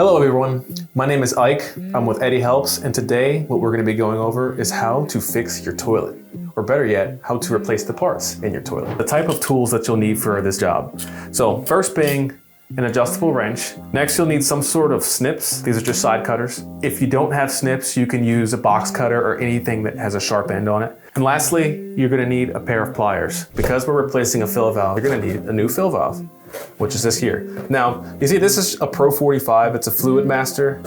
Hello everyone, my name is Ike, I'm with Eddie Helps, and today what we're going to be going over is how to fix your toilet. Or better yet, how to replace the parts in your toilet. The type of tools that you'll need for this job. So first being an adjustable wrench. Next you'll need some sort of snips. These are just side cutters. If you don't have snips, you can use a box cutter or anything that has a sharp end on it. And lastly, you're going to need a pair of pliers. Because we're replacing a fill valve, you're going to need a new fill valve, which is this here. Now, you see this is a Pro 45, it's a Fluidmaster.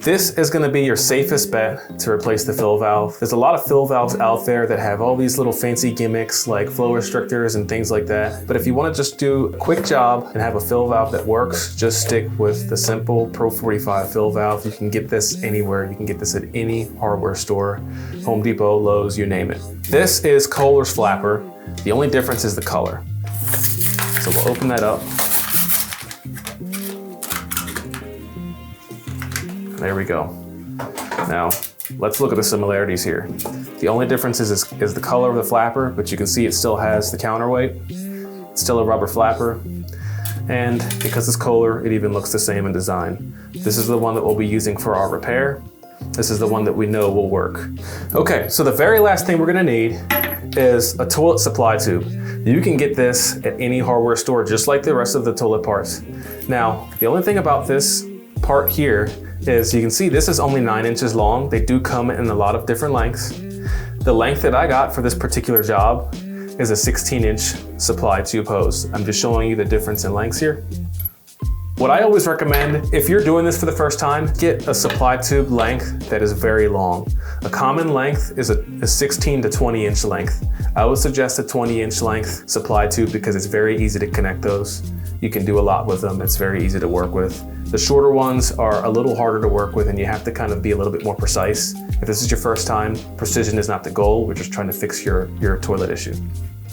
This is gonna be your safest bet to replace the fill valve. There's a lot of fill valves out there that have all these little fancy gimmicks like flow restrictors and things like that. But if you wanna just do a quick job and have a fill valve that works, just stick with the simple Pro 45 fill valve. You can get this anywhere. You can get this at any hardware store, Home Depot, Lowe's, you name it. This is Kohler's flapper. The only difference is the color. So we'll open that up. There we go. Now, let's look at the similarities here. The only difference is the color of the flapper, but you can see it still has the counterweight. It's still a rubber flapper. And because it's Kohler, it even looks the same in design. This is the one that we'll be using for our repair. This is the one that we know will work. Okay, so the very last thing we're gonna need is a toilet supply tube. You can get this at any hardware store, just like the rest of the toilet parts. Now, the only thing about this part here is you can see this is only 9 inches long. They do come in a lot of different lengths. The length that I got for this particular job is a 16-inch supply tube hose. I'm just showing you the difference in lengths here. What I always recommend, if you're doing this for the first time, get a supply tube length that is very long. A common length is a 16 to 20 inch length. I would suggest a 20-inch length supply tube because it's very easy to connect those. You can do a lot with them. It's very easy to work with. The shorter ones are a little harder to work with and you have to kind of be a little bit more precise. If this is your first time, precision is not the goal. We're just trying to fix your toilet issue.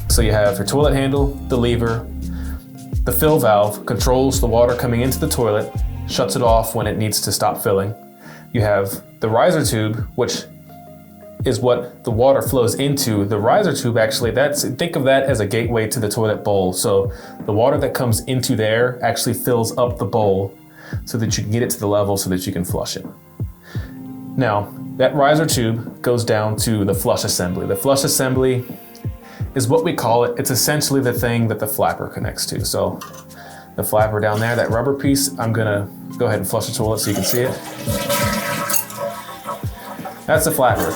So you have your toilet handle, the lever. The fill valve controls the water coming into the toilet, shuts it off when it needs to stop filling. You have the riser tube, which is what the water flows into. The riser tube actually, think of that as a gateway to the toilet bowl. So the water that comes into there actually fills up the bowl so that you can get it to the level so that you can flush it. Now, that riser tube goes down to the flush assembly. The flush assembly is what we call it. It's essentially the thing that the flapper connects to. So the flapper down there, that rubber piece, I'm gonna go ahead and flush the toilet so you can see it. That's the flapper.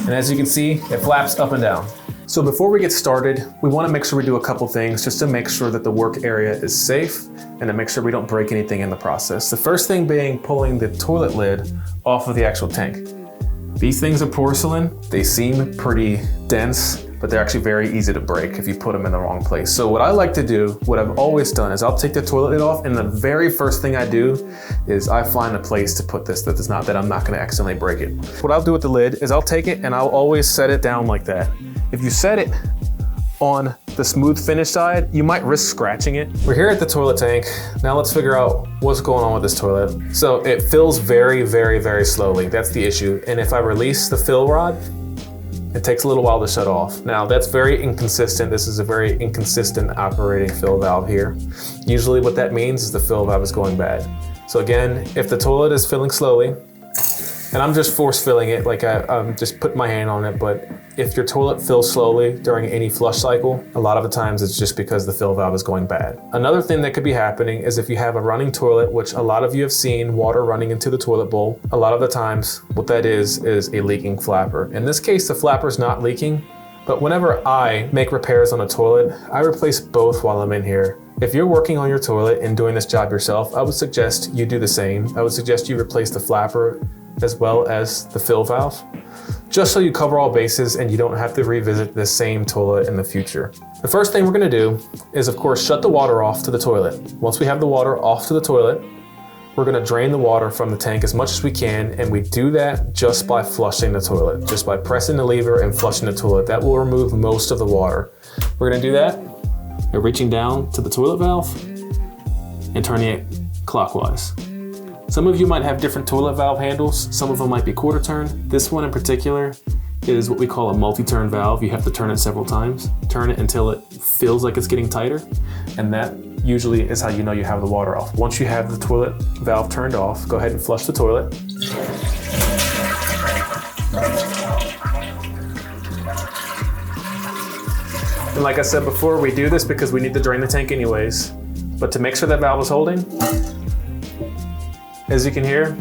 And as you can see, it flaps up and down. So before we get started, we wanna make sure we do a couple things just to make sure that the work area is safe and to make sure we don't break anything in the process. The first thing being pulling the toilet lid off of the actual tank. These things are porcelain. They seem pretty dense, but they're actually very easy to break if you put them in the wrong place. So what I like to do, what I've always done, is I'll take the toilet lid off, and the very first thing I do is I find a place to put this that I'm not gonna accidentally break it. What I'll do with the lid is I'll take it and I'll always set it down like that. If you set it on the smooth finish side, you might risk scratching it. We're here at the toilet tank. Now let's figure out what's going on with this toilet. So it fills very, very, very slowly. That's the issue. And if I release the fill rod, it takes a little while to shut off. Now that's very inconsistent. This is a very inconsistent operating fill valve here. Usually what that means is the fill valve is going bad. So again, if the toilet is filling slowly, and I'm just force filling it, like I'm just putting my hand on it, but if your toilet fills slowly during any flush cycle, a lot of the times it's just because the fill valve is going bad. Another thing that could be happening is if you have a running toilet, which a lot of you have seen water running into the toilet bowl, a lot of the times what that is a leaking flapper. In this case, the flapper is not leaking, but whenever I make repairs on a toilet, I replace both while I'm in here. If you're working on your toilet and doing this job yourself, I would suggest you do the same. I would suggest you replace the flapper as well as the fill valve, just so you cover all bases and you don't have to revisit the same toilet in the future. The first thing we're gonna do is, of course, shut the water off to the toilet. Once we have the water off to the toilet, we're gonna drain the water from the tank as much as we can, and we do that just by flushing the toilet, just by pressing the lever and flushing the toilet. That will remove most of the water. We're gonna do that by reaching down to the toilet valve and turning it clockwise. Some of you might have different toilet valve handles. Some of them might be quarter turn. This one in particular is what we call a multi-turn valve. You have to turn it several times. Turn it until it feels like it's getting tighter, and that usually is how you know you have the water off. Once you have the toilet valve turned off, go ahead and flush the toilet. And like I said before, we do this because we need to drain the tank anyways. But to make sure that valve is holding, as you can hear,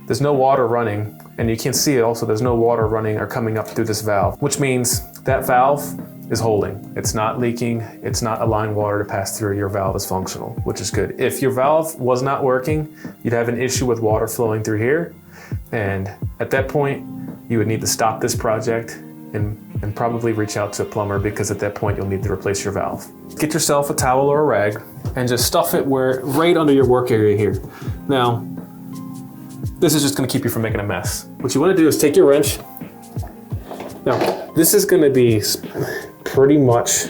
there's no water running. And you can see also there's no water running or coming up through this valve, which means that valve is holding. It's not leaking. It's not allowing water to pass through. Your valve is functional, which is good. If your valve was not working, you'd have an issue with water flowing through here. And at that point, you would need to stop this project and probably reach out to a plumber, because at that point you'll need to replace your valve. Get yourself a towel or a rag and just stuff it right under your work area here. Now, this is just gonna keep you from making a mess. What you wanna do is take your wrench. Now, this is gonna be pretty much,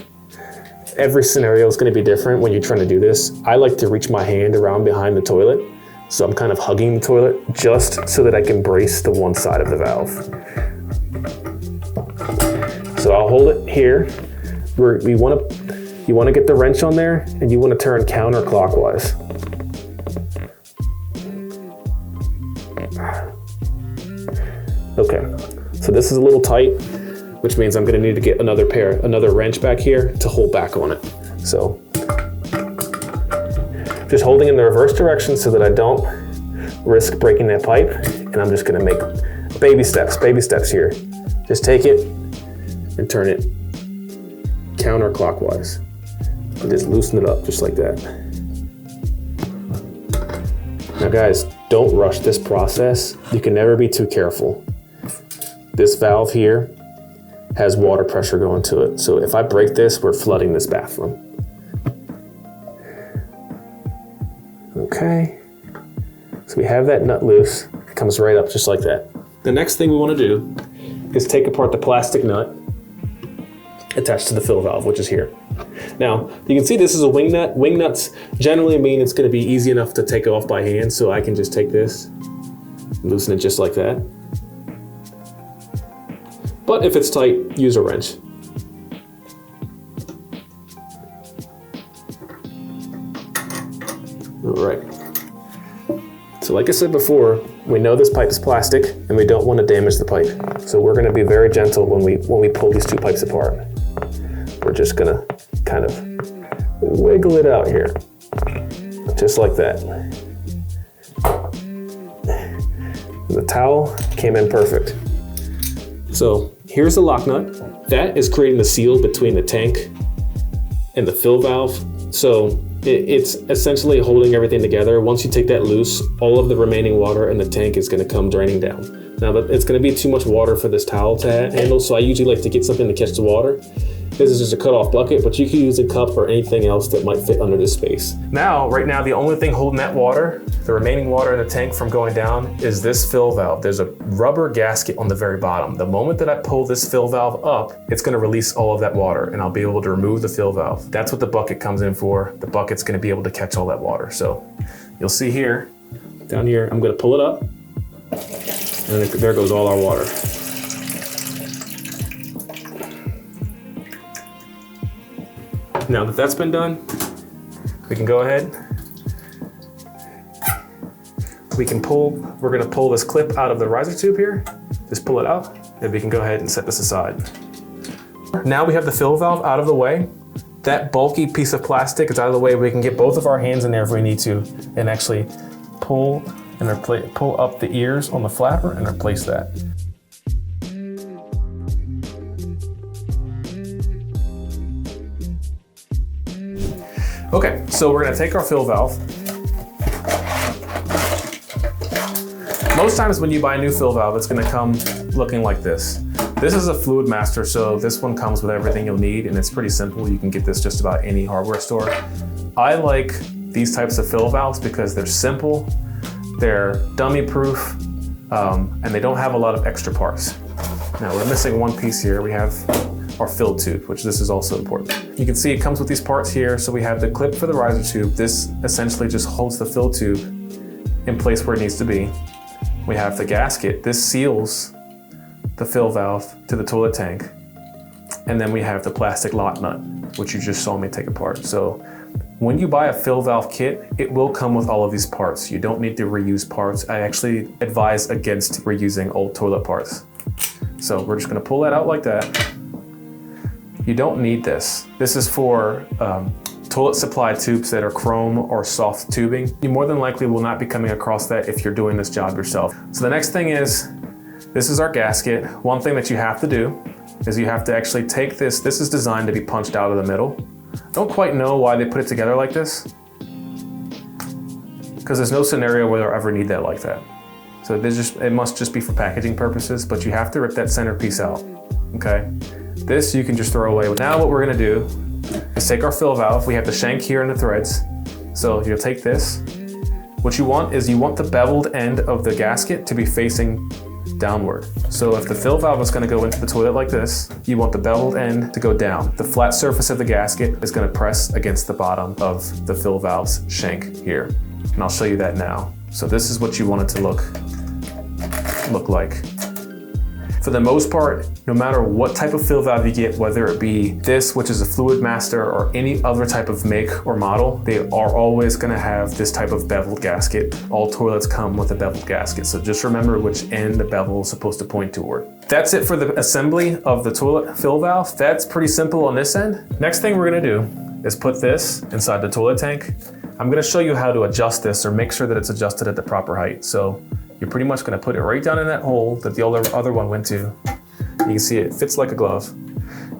every scenario is gonna be different when you're trying to do this. I like to reach my hand around behind the toilet, so I'm kind of hugging the toilet just so that I can brace the one side of the valve. So I'll hold it here. You wanna get the wrench on there, and you wanna turn counterclockwise. Okay, so this is a little tight, which means I'm gonna need to get another wrench back here to hold back on it. So, just holding in the reverse direction so that I don't risk breaking that pipe, and I'm just gonna make baby steps here. Just take it and turn it counterclockwise. And just loosen it up just like that. Now guys, don't rush this process. You can never be too careful. This valve here has water pressure going to it. So if I break this, we're flooding this bathroom. Okay, so we have that nut loose. It comes right up just like that. The next thing we want to do is take apart the plastic nut attached to the fill valve, which is here. Now, you can see this is a wing nut. Wing nuts generally mean it's going to be easy enough to take off by hand, so I can just take this, loosen it just like that. But if it's tight, use a wrench. All right. So like I said before, we know this pipe is plastic and we don't want to damage the pipe. So we're going to be very gentle when we pull these two pipes apart. We're just going to kind of wiggle it out here, just like that. And the towel came in perfect. So here's the lock nut. That is creating the seal between the tank and the fill valve. So it's essentially holding everything together. Once you take that loose, all of the remaining water in the tank is going to come draining down. Now, it's going to be too much water for this towel to handle, so I usually like to get something to catch the water. This is just a cut-off bucket, but you can use a cup or anything else that might fit under this space. Right now, the only thing holding that water, the remaining water in the tank from going down, is this fill valve. There's a rubber gasket on the very bottom. The moment that I pull this fill valve up, it's gonna release all of that water, and I'll be able to remove the fill valve. That's what the bucket comes in for. The bucket's gonna be able to catch all that water. So you'll see here, down here, I'm gonna pull it up, and there goes all our water. Now that that's been done, we can go ahead. We're gonna pull this clip out of the riser tube here. Just pull it out, and we can go ahead and set this aside. Now we have the fill valve out of the way. That bulky piece of plastic is out of the way. We can get both of our hands in there if we need to, and actually pull up the ears on the flapper and replace that. Okay, so we're gonna take our fill valve. Most times when you buy a new fill valve, it's gonna come looking like this. This is a Fluidmaster, so this one comes with everything you'll need, and it's pretty simple. You can get this just about any hardware store. I like these types of fill valves because they're simple, they're dummy proof, and they don't have a lot of extra parts. Now we're missing one piece here. We have our fill tube, which this is also important. You can see it comes with these parts here. So we have the clip for the riser tube. This essentially just holds the fill tube in place where it needs to be. We have the gasket. This seals the fill valve to the toilet tank. And then we have the plastic lock nut, which you just saw me take apart. So When you buy a fill valve kit, it will come with all of these parts. You don't need to reuse parts. I actually advise against reusing old toilet parts. So we're just gonna pull that out like that. You don't need this. This is for toilet supply tubes that are chrome or soft tubing. You more than likely will not be coming across that if you're doing this job yourself. So the next thing is, this is our gasket. One thing that you have to do is you have to actually take this. This is designed to be punched out of the middle. Don't quite know why they put it together like this, because there's no scenario where they'll ever need that like that. So it must just be for packaging purposes, but you have to rip that center piece out, okay? This you can just throw away. Now what we're gonna do is take our fill valve. We have the shank here and the threads. So you'll take this. What you want is you want the beveled end of the gasket to be facing downward. So if the fill valve is going to go into the toilet like this, you want the beveled end to go down. The flat surface of the gasket is going to press against the bottom of the fill valve's shank here. And I'll show you that now. So this is what you want it to look like. For the most part, no matter what type of fill valve you get, whether it be this, which is a Fluidmaster, or any other type of make or model, they are always gonna have this type of beveled gasket. All toilets come with a beveled gasket, so just remember which end the bevel is supposed to point toward. That's it for the assembly of the toilet fill valve. That's pretty simple on this end. Next thing we're gonna do is put this inside the toilet tank. I'm gonna show you how to adjust this or make sure that it's adjusted at the proper height. So you're pretty much gonna put it right down in that hole that the other one went to. You can see it fits like a glove.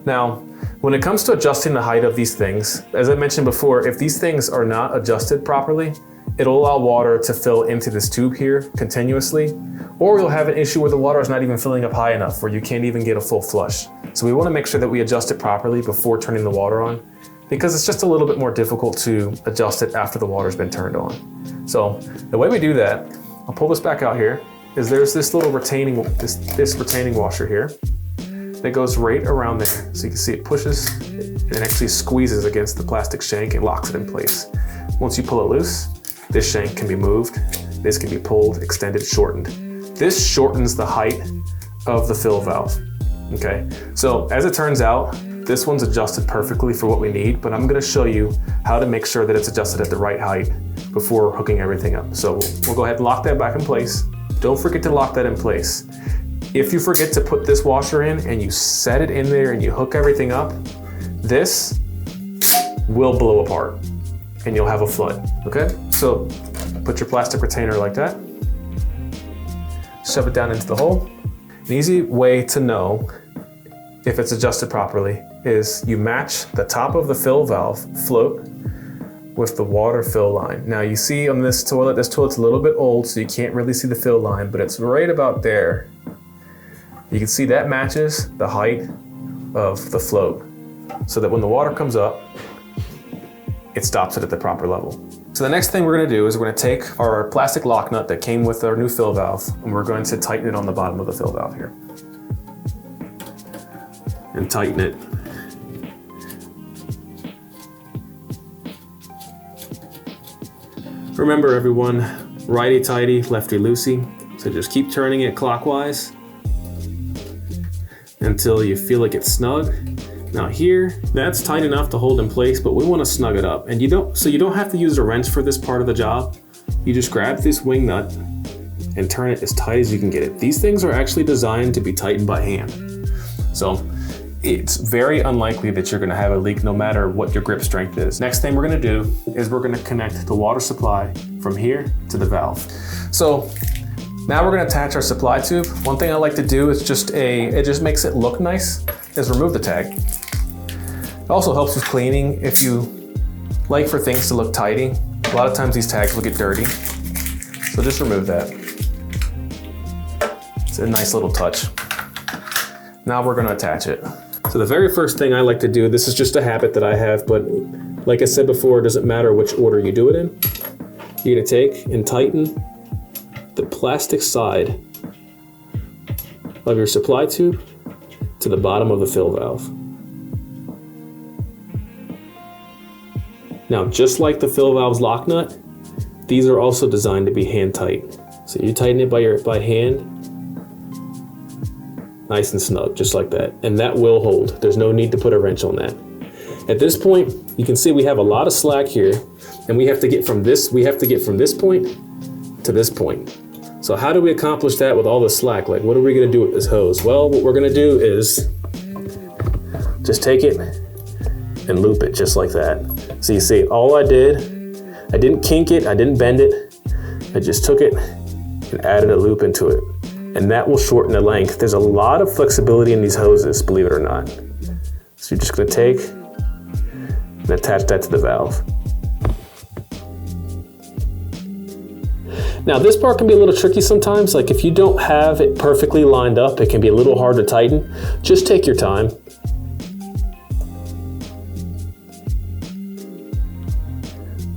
Now, when it comes to adjusting the height of these things, as I mentioned before, if these things are not adjusted properly, it'll allow water to fill into this tube here continuously, or you'll have an issue where the water is not even filling up high enough, where you can't even get a full flush. So we wanna make sure that we adjust it properly before turning the water on, because it's just a little bit more difficult to adjust it after the water's been turned on. So the way we do that, I'll pull this back out here, is there's this little retaining washer here that goes right around there. So you can see it pushes and it actually squeezes against the plastic shank and locks it in place. Once you pull it loose, this shank can be moved, this can be pulled, extended, shortened. This shortens the height of the fill valve, okay? So as it turns out, this one's adjusted perfectly for what we need, but I'm gonna show you how to make sure that it's adjusted at the right height before hooking everything up. So we'll go ahead and lock that back in place. Don't forget to lock that in place. If you forget to put this washer in and you set it in there and you hook everything up, this will blow apart and you'll have a flood, okay? So put your plastic retainer like that, shove it down into the hole. An easy way to know if it's adjusted properly is you match the top of the fill valve float with the water fill line. Now you see on this toilet's a little bit old, so you can't really see the fill line, but it's right about there. You can see that matches the height of the float, so that when the water comes up, it stops it at the proper level. So the next thing we're gonna do is we're gonna take our plastic lock nut that came with our new fill valve, and we're going to tighten it on the bottom of the fill valve here. And tighten it. Remember everyone, righty-tighty, lefty-loosey. So just keep turning it clockwise until you feel like it's snug. Now here, that's tight enough to hold in place, but we want to snug it up. And you don't have to use a wrench for this part of the job. You just grab this wing nut and turn it as tight as you can get it. These things are actually designed to be tightened by hand. So it's very unlikely that you're gonna have a leak no matter what your grip strength is. Next thing we're gonna do is we're gonna connect the water supply from here to the valve. So now we're gonna attach our supply tube. One thing I like to do is it just makes it look nice, is remove the tag. It also helps with cleaning if you like for things to look tidy. A lot of times these tags will get dirty, so just remove that. It's a nice little touch. Now we're gonna attach it. So the very first thing I like to do, this is just a habit that I have, but like I said before, it doesn't matter which order you do it in. You're gonna take and tighten the plastic side of your supply tube to the bottom of the fill valve. Now, just like the fill valve's lock nut, these are also designed to be hand tight. So you tighten it by hand, nice and snug, just like that. And that will hold. There's no need to put a wrench on that. At this point, you can see we have a lot of slack here, and we have to get from this point to this point. So how do we accomplish that with all the slack? Like, what are we gonna do with this hose? Well, what we're gonna do is just take it and loop it just like that. So you see, all I didn't kink it, I didn't bend it, I just took it and added a loop into it. And that will shorten the length. There's a lot of flexibility in these hoses, believe it or not. So you're just gonna take and attach that to the valve. Now this part can be a little tricky sometimes. Like if you don't have it perfectly lined up, it can be a little hard to tighten. Just take your time.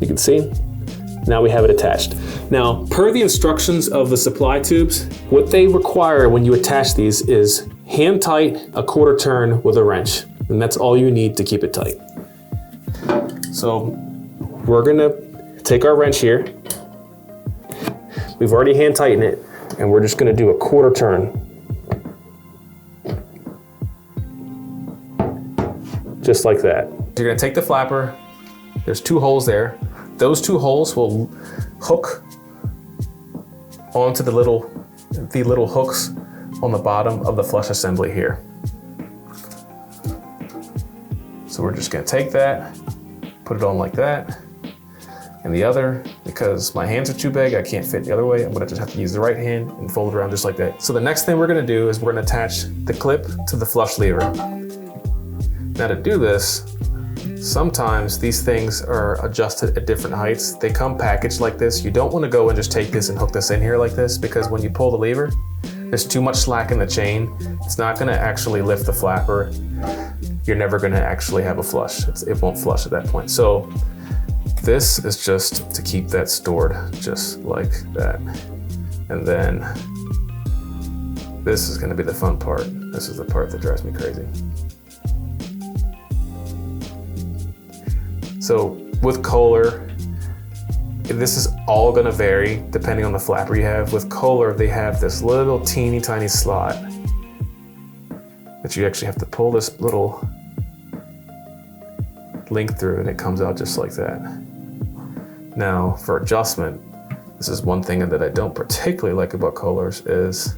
You can see, now we have it attached. Now, per the instructions of the supply tubes, what they require when you attach these is hand tight a quarter turn with a wrench. And that's all you need to keep it tight. So we're gonna take our wrench here. We've already hand tightened it, and we're just gonna do a quarter turn. Just like that. You're gonna take the flapper, there's 2 holes there. Those 2 holes will hook onto the little hooks on the bottom of the flush assembly here. So we're just gonna take that, put it on like that, and the other, because my hands are too big, I can't fit the other way, I'm gonna just have to use the right hand and fold it around just like that. So the next thing we're gonna do is we're gonna attach the clip to the flush lever. Now to do this, sometimes these things are adjusted at different heights. They come packaged like this. You don't want to go and just take this and hook this in here like this, because when you pull the lever, there's too much slack in the chain. It's not going to actually lift the flapper. You're never going to actually have a flush. It won't flush at that point. So this is just to keep that stored just like that. And then this is going to be the fun part. This is the part that drives me crazy. So with Kohler, this is all gonna vary depending on the flapper you have. With Kohler, they have this little teeny tiny slot that you actually have to pull this little link through, and it comes out just like that. Now for adjustment, this is one thing that I don't particularly like about Kohler's is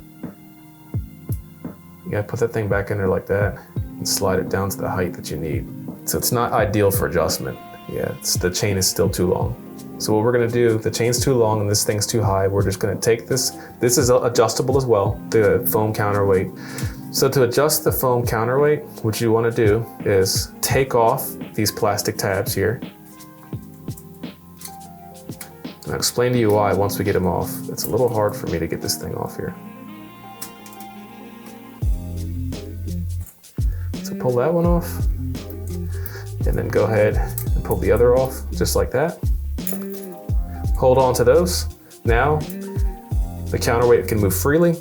you gotta put that thing back in there like that and slide it down to the height that you need. So it's not ideal for adjustment. Yeah, the chain is still too long. So what we're gonna do, the chain's too long and this thing's too high, we're just gonna take this is adjustable as well, the foam counterweight. So to adjust the foam counterweight, what you wanna do is take off these plastic tabs here. And I'll explain to you why once we get them off. It's a little hard for me to get this thing off here. So pull that one off, and then go ahead and pull the other off, just like that. Hold on to those. Now, the counterweight can move freely.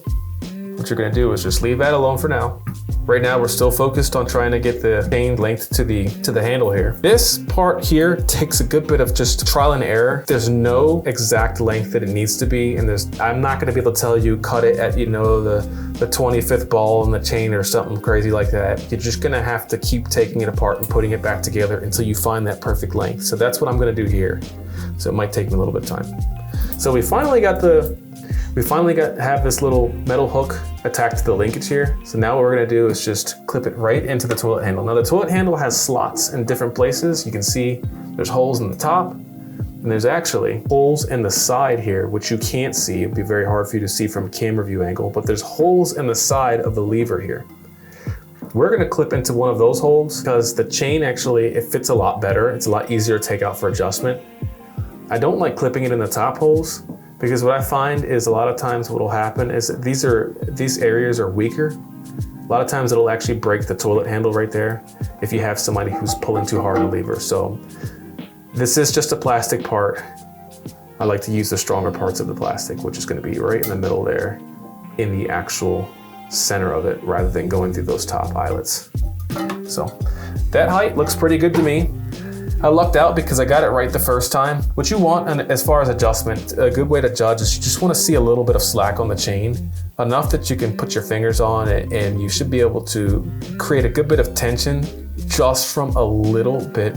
What you're gonna do is just leave that alone for now. Right now, we're still focused on trying to get the chain length to the handle here. This part here takes a good bit of just trial and error. There's no exact length that it needs to be, and I'm not gonna be able to tell you cut it at the 25th ball in the chain or something crazy like that. You're just gonna have to keep taking it apart and putting it back together until you find that perfect length. So that's what I'm gonna do here. So it might take me a little bit of time. So we finally have this little metal hook attached to the linkage here. So now what we're gonna do is just clip it right into the toilet handle. Now the toilet handle has slots in different places. You can see there's holes in the top, and there's actually holes in the side here, which you can't see. It'd be very hard for you to see from a camera view angle, but there's holes in the side of the lever here. We're gonna clip into one of those holes because the chain actually, it fits a lot better. It's a lot easier to take out for adjustment. I don't like clipping it in the top holes, because what I find is a lot of times what will happen is that these areas are weaker. A lot of times it'll actually break the toilet handle right there if you have somebody who's pulling too hard on the lever. So this is just a plastic part. I like to use the stronger parts of the plastic, which is gonna be right in the middle there, in the actual center of it, rather than going through those top eyelets. So that height looks pretty good to me. I lucked out because I got it right the first time. What you want, and as far as adjustment, a good way to judge is you just want to see a little bit of slack on the chain, enough that you can put your fingers on it, and you should be able to create a good bit of tension just from a little bit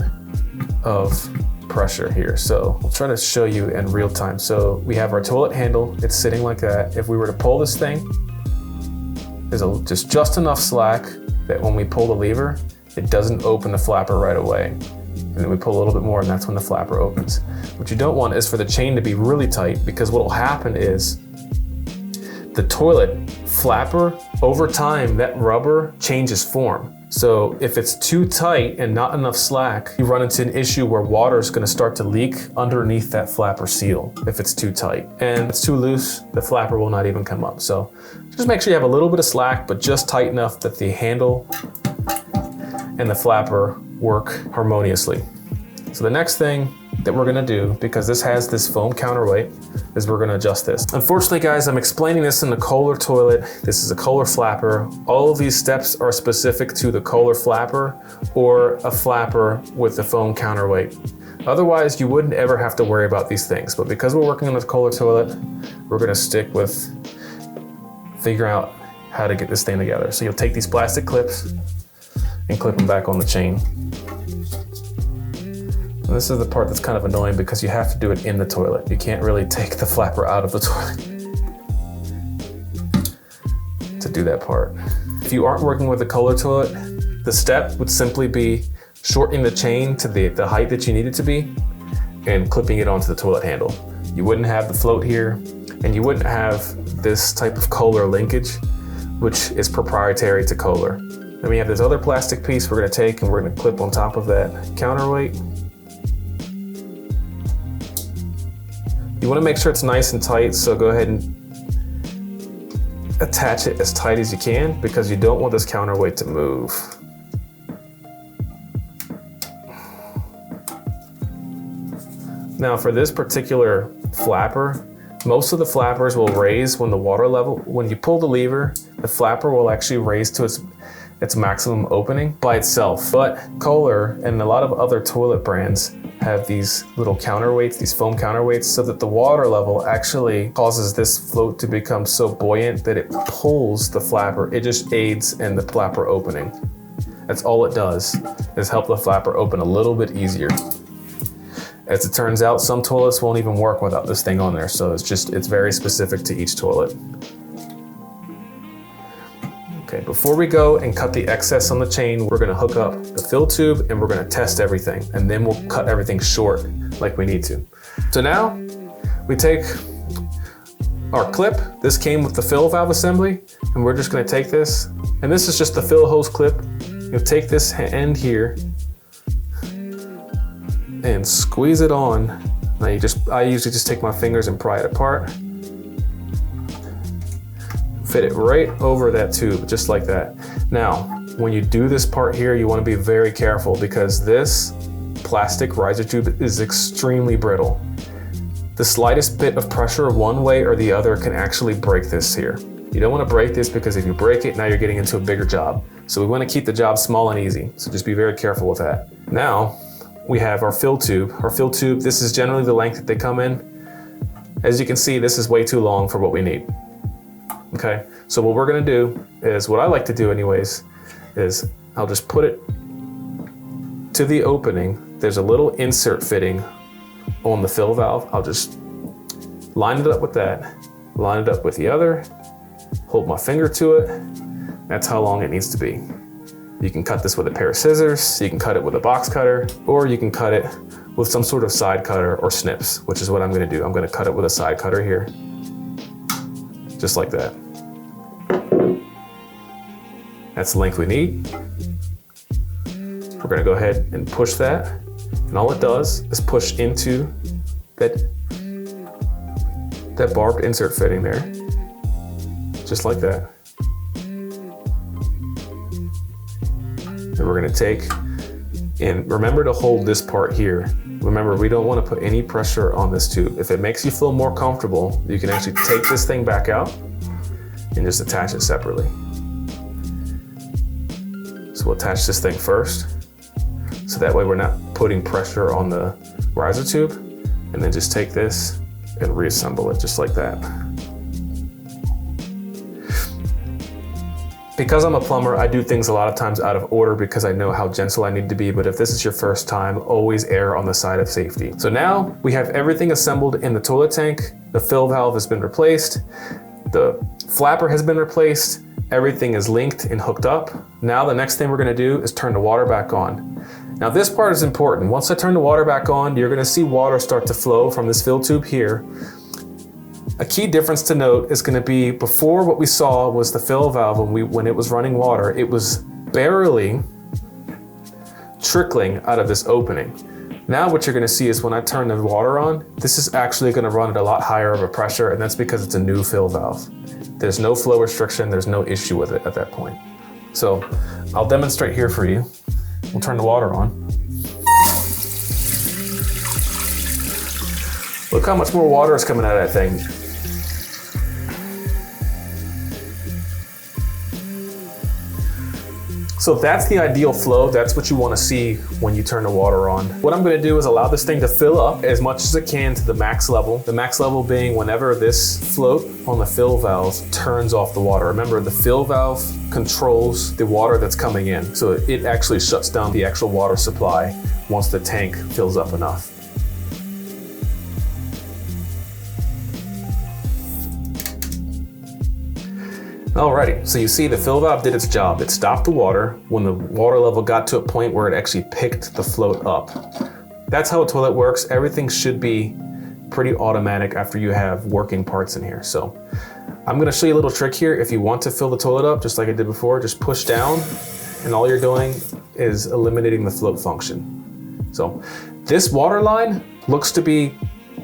of pressure here. So I'll try to show you in real time. So we have our toilet handle, it's sitting like that. If we were to pull this thing, there's just enough slack that when we pull the lever, it doesn't open the flapper right away. And then we pull a little bit more and that's when the flapper opens. What you don't want is for the chain to be really tight, because what will happen is the toilet flapper, over time, that rubber changes form. So if it's too tight and not enough slack, you run into an issue where water is going to start to leak underneath that flapper seal if it's too tight. And if it's too loose, the flapper will not even come up. So just make sure you have a little bit of slack, but just tight enough that the handle and the flapper work harmoniously. So the next thing that we're gonna do, because this has this foam counterweight, is we're gonna adjust this. Unfortunately, guys, I'm explaining this in the Kohler toilet. This is a Kohler flapper. All of these steps are specific to the Kohler flapper or a flapper with the foam counterweight. Otherwise, you wouldn't ever have to worry about these things. But because we're working on the Kohler toilet, we're gonna stick with figuring out how to get this thing together. So you'll take these plastic clips and clip them back on the chain. And this is the part that's kind of annoying because you have to do it in the toilet. You can't really take the flapper out of the toilet to do that part. If you aren't working with a Kohler toilet, the step would simply be shortening the chain to the height that you need it to be and clipping it onto the toilet handle. You wouldn't have the float here, and you wouldn't have this type of Kohler linkage, which is proprietary to Kohler. Then we have this other plastic piece we're gonna take and we're gonna clip on top of that counterweight. You wanna make sure it's nice and tight, so go ahead and attach it as tight as you can because you don't want this counterweight to move. Now for this particular flapper, most of the flappers will raise when the water level, when you pull the lever, the flapper will actually raise to its maximum opening by itself. But Kohler and a lot of other toilet brands have these little counterweights, these foam counterweights, so that the water level actually causes this float to become so buoyant that it pulls the flapper. It just aids in the flapper opening. That's all it does, is help the flapper open a little bit easier. As it turns out, some toilets won't even work without this thing on there, so it's very specific to each toilet. Okay, before we go and cut the excess on the chain, we're gonna hook up the fill tube and we're gonna test everything, and then we'll cut everything short like we need to. So now we take our clip. This came with the fill valve assembly, and we're just gonna take this, and this is just the fill hose clip. You'll take this end here and squeeze it on. Now I usually just take my fingers and pry it apart. Fit it right over that tube, just like that. Now, when you do this part here, you wanna be very careful because this plastic riser tube is extremely brittle. The slightest bit of pressure one way or the other can actually break this here. You don't wanna break this because if you break it, now you're getting into a bigger job. So we wanna keep the job small and easy. So just be very careful with that. Now, we have our fill tube. Our fill tube, this is generally the length that they come in. As you can see, this is way too long for what we need. Okay, so what we're gonna do is, what I like to do anyways, is I'll just put it to the opening. There's a little insert fitting on the fill valve. I'll just line it up with that, line it up with the other, hold my finger to it. That's how long it needs to be. You can cut this with a pair of scissors, you can cut it with a box cutter, or you can cut it with some sort of side cutter or snips, which is what I'm gonna do. I'm gonna cut it with a side cutter here. Just like that. That's the length we need. We're gonna go ahead and push that. And all it does is push into that barbed insert fitting there. Just like that. And we're gonna take, and remember to hold this part here. Remember, we don't want to put any pressure on this tube. If it makes you feel more comfortable, you can actually take this thing back out and just attach it separately. So we'll attach this thing first. So that way we're not putting pressure on the riser tube, and then just take this and reassemble it just like that. Because I'm a plumber, I do things a lot of times out of order because I know how gentle I need to be, but if this is your first time, always err on the side of safety. So now we have everything assembled in the toilet tank. The fill valve has been replaced. The flapper has been replaced. Everything is linked and hooked up. Now the next thing we're gonna do is turn the water back on. Now this part is important. Once I turn the water back on, you're gonna see water start to flow from this fill tube here. A key difference to note is gonna be before what we saw was the fill valve when it was running water, it was barely trickling out of this opening. Now what you're gonna see is when I turn the water on, this is actually gonna run at a lot higher of a pressure, and that's because it's a new fill valve. There's no flow restriction, there's no issue with it at that point. So I'll demonstrate here for you. We'll turn the water on. Look how much more water is coming out of that thing. So that's the ideal flow. That's what you want to see when you turn the water on. What I'm going to do is allow this thing to fill up as much as it can to the max level. The max level being whenever this float on the fill valve turns off the water. Remember, the fill valve controls the water that's coming in. So it actually shuts down the actual water supply once the tank fills up enough. Alrighty, so you see the fill valve did its job. It stopped the water when the water level got to a point where it actually picked the float up. That's how a toilet works. Everything should be pretty automatic after you have working parts in here. So I'm gonna show you a little trick here. If you want to fill the toilet up, just like I did before, just push down and all you're doing is eliminating the float function. So this water line looks to be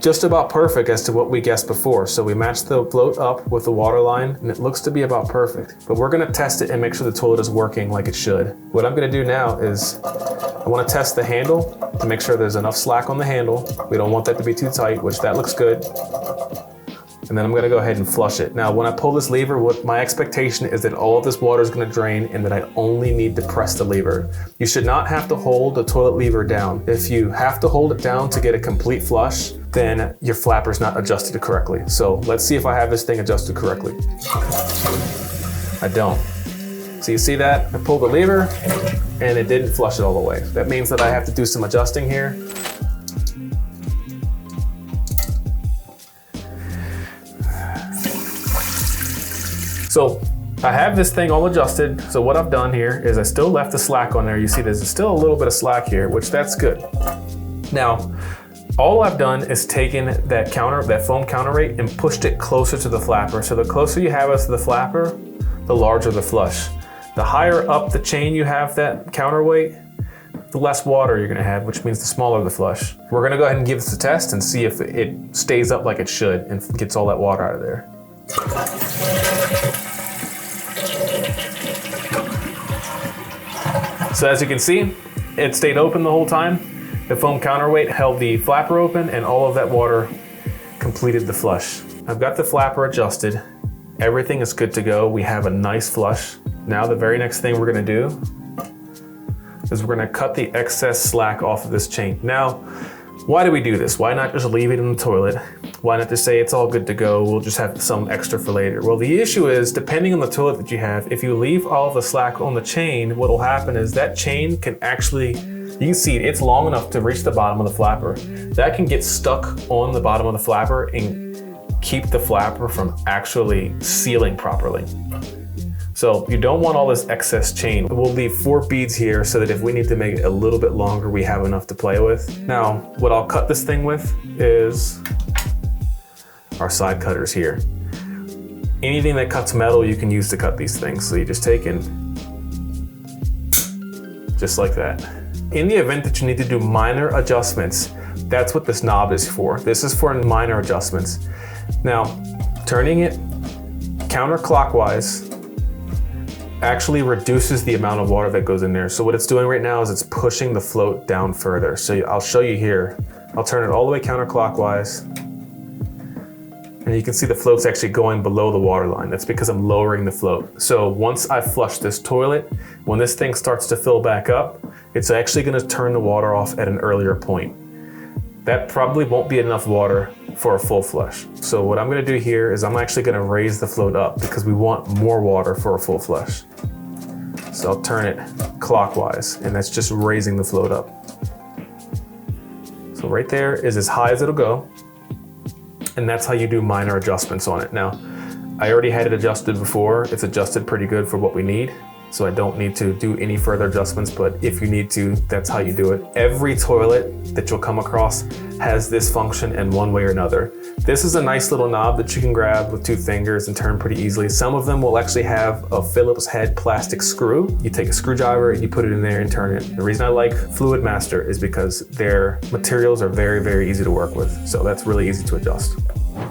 just about perfect as to what we guessed before. So we matched the float up with the water line and it looks to be about perfect. But we're gonna test it and make sure the toilet is working like it should. What I'm gonna do now is I wanna test the handle to make sure there's enough slack on the handle. We don't want that to be too tight, which that looks good. And then I'm gonna go ahead and flush it. Now, when I pull this lever, what my expectation is that all of this water is gonna drain and that I only need to press the lever. You should not have to hold the toilet lever down. If you have to hold it down to get a complete flush, then your flapper's not adjusted correctly. So let's see if I have this thing adjusted correctly. I don't. So you see that? I pulled the lever and it didn't flush it all the way. That means that I have to do some adjusting here. So I have this thing all adjusted. So what I've done here is I still left the slack on there. You see there's still a little bit of slack here, which that's good. Now, all I've done is taken that foam counterweight and pushed it closer to the flapper. So the closer you have it to the flapper, the larger the flush. The higher up the chain you have that counterweight, the less water you're gonna have, which means the smaller the flush. We're gonna go ahead and give this a test and see if it stays up like it should and gets all that water out of there. So as you can see, it stayed open the whole time. The foam counterweight held the flapper open and all of that water completed the flush. I've got the flapper adjusted. Everything is good to go. We have a nice flush. Now the very next thing we're gonna do is we're gonna cut the excess slack off of this chain. Now, why do we do this? Why not just leave it in the toilet? Why not just say it's all good to go, we'll just have some extra for later? Well, the issue is, depending on the toilet that you have, if you leave all of the slack on the chain, what will happen is that chain can actually, you can see it's long enough to reach the bottom of the flapper. That can get stuck on the bottom of the flapper and keep the flapper from actually sealing properly. So you don't want all this excess chain. We'll leave 4 beads here so that if we need to make it a little bit longer, we have enough to play with. Now, what I'll cut this thing with is our side cutters here. Anything that cuts metal, you can use to cut these things. So you just take and just like that. In the event that you need to do minor adjustments, that's what this knob is for. This is for minor adjustments. Now, turning it counterclockwise actually reduces the amount of water that goes in there. So what it's doing right now is it's pushing the float down further. So I'll show you here. I'll turn it all the way counterclockwise. And you can see the float's actually going below the water line. That's because I'm lowering the float. So once I flush this toilet, when this thing starts to fill back up, it's actually gonna turn the water off at an earlier point. that probably won't be enough water for a full flush. So what I'm gonna do here is I'm actually gonna raise the float up because we want more water for a full flush. So I'll turn it clockwise, and that's just raising the float up. So right there is as high as it'll go, and that's how you do minor adjustments on it. Now, I already had it adjusted before. It's adjusted pretty good for what we need, so I don't need to do any further adjustments, but if you need to, that's how you do it. Every toilet that you'll come across has this function in one way or another. This is a nice little knob that you can grab with 2 fingers and turn pretty easily. Some of them will actually have a Phillips head plastic screw. You take a screwdriver and you put it in there and turn it. The reason I like Fluidmaster is because their materials are very, very easy to work with. So that's really easy to adjust.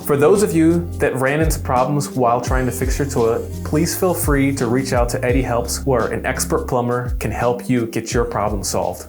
For those of you that ran into problems while trying to fix your toilet, please feel free to reach out to Eddie Helps, where an expert plumber can help you get your problem solved.